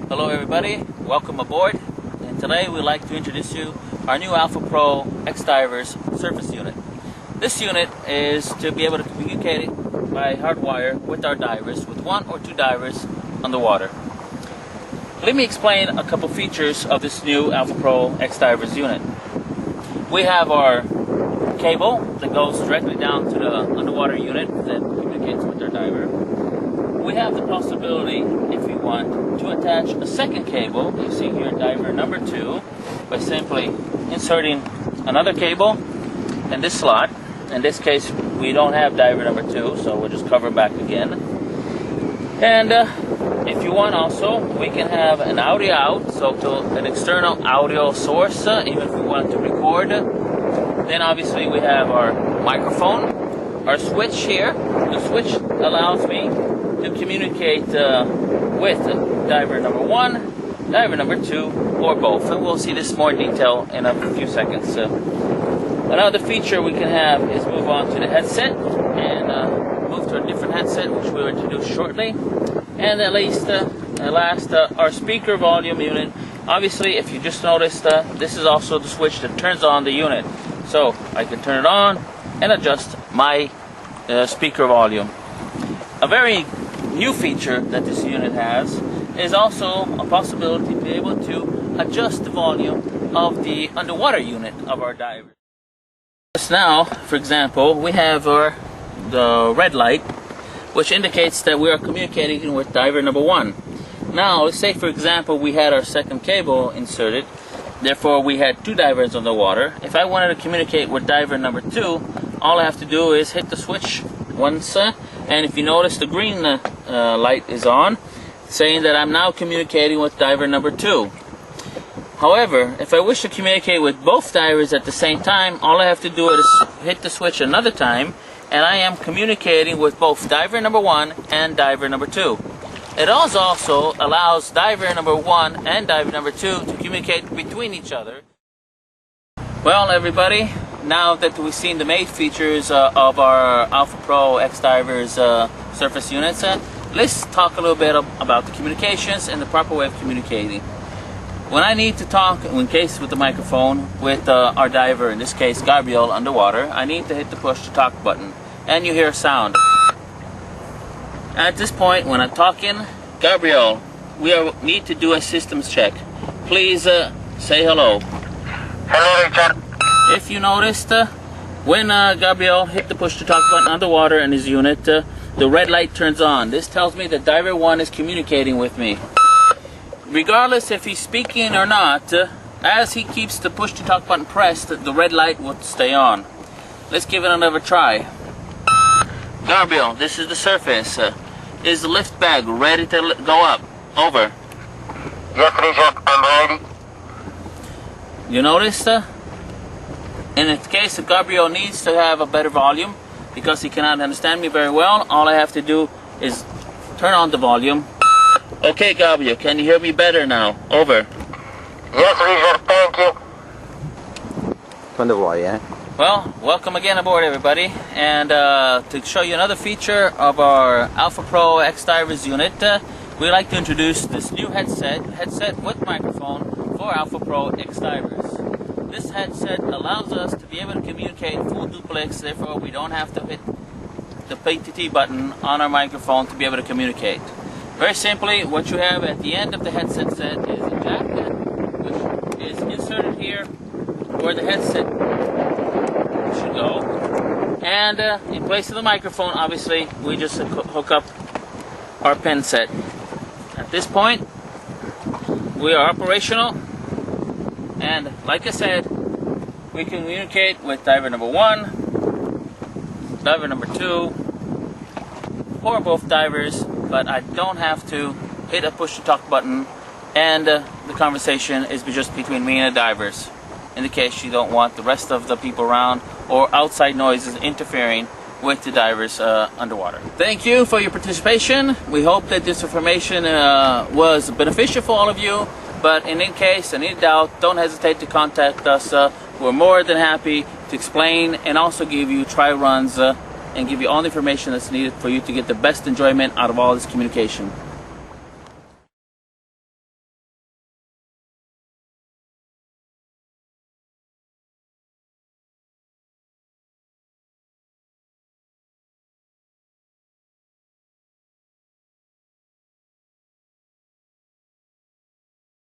Hello everybody, welcome aboard, and today we'd like to introduce you our new Alpha Pro X-Divers surface unit. This unit is to be able to communicate by hardwire with our divers, with one or two divers underwater. Let me explain a couple features of this new Alpha Pro X-Divers unit. We have our cable that goes directly down to the underwater unit that communicates with our diver. We have the possibility, if we want, to attach a second cable, you see here diver number 2, by simply inserting another cable in this slot. In this case we don't have diver number 2, so we'll just cover back again. And if you want also, we can have an audio out, so to an external audio source, even if we want to record. Then obviously we have our microphone, our switch here. The switch allows me to communicate with diver number 1, diver number 2, or both. And we'll see this more in detail in a few seconds. Another feature we can have is move on to the headset and move to a different headset, which we'll introduce shortly. And at last, our speaker volume unit. Obviously, if you just noticed, this is also the switch that turns on the unit. So I can turn it on and adjust my speaker volume. A very new feature that this unit has is also a possibility to be able to adjust the volume of the underwater unit of our diver. Just now, for example, we have the red light, which indicates that we are communicating with diver number 1. Now, let's say for example we had our second cable inserted, therefore we had 2 divers on the water. If I wanted to communicate with diver number 2, all I have to do is hit the switch once, and if you notice the green light is on, saying that I'm now communicating with diver number 2. However, if I wish to communicate with both divers at the same time, all I have to do is hit the switch another time, and I am communicating with both diver number 1 and diver number 2. It also allows diver number 1 and diver number 2 to communicate between each other. Well everybody, now that we've seen the main features of our Alpha Pro X-Divers surface units, let's talk a little bit about the communications and the proper way of communicating. When I need to talk, in case with the microphone, with our diver, in this case Gabriel, underwater, I need to hit the push to talk button, and you hear a sound. At this point, when I'm talking, Gabriel, we need to do a systems check. Please say hello. Hello, Richard. If you noticed, when Gabriel hit the push to talk button underwater in his unit, the red light turns on. This tells me that diver 1 is communicating with me. Regardless if he's speaking or not, as he keeps the push to talk button pressed, the red light will stay on. Let's give it another try. Gabriel, this is the surface. Is the lift bag ready to go up? Over. Yes, Richard, I'm ready. You noticed? In the case of Gabriel needs to have a better volume because he cannot understand me very well, all I have to do is turn on the volume. Okay, Gabriel, can you hear me better now? Over. Yes, Richard, thank you. Quando vuoi, eh? Well, welcome again aboard everybody, and to show you another feature of our Alpha Pro X-Divers unit, we'd like to introduce this new headset with microphone for Alpha Pro X-Divers. This headset allows us to be able to communicate full duplex, therefore we don't have to hit the PTT button on our microphone to be able to communicate. Very simply, what you have at the end of the headset set is a jack which is inserted here where the headset should go, and in place of the microphone, obviously we just hook up our pen set. At this point we are operational, and like I said, we can communicate with diver number 1, diver number 2, or both divers, but I don't have to hit a push to talk button, and the conversation is just between me and the divers, in the case you don't want the rest of the people around or outside noises interfering with the divers underwater. Thank you for your participation. We hope that this information was beneficial for all of you, but in any case, in any doubt, don't hesitate to contact us. We're more than happy to explain and also give you try runs and give you all the information that's needed for you to get the best enjoyment out of all this communication.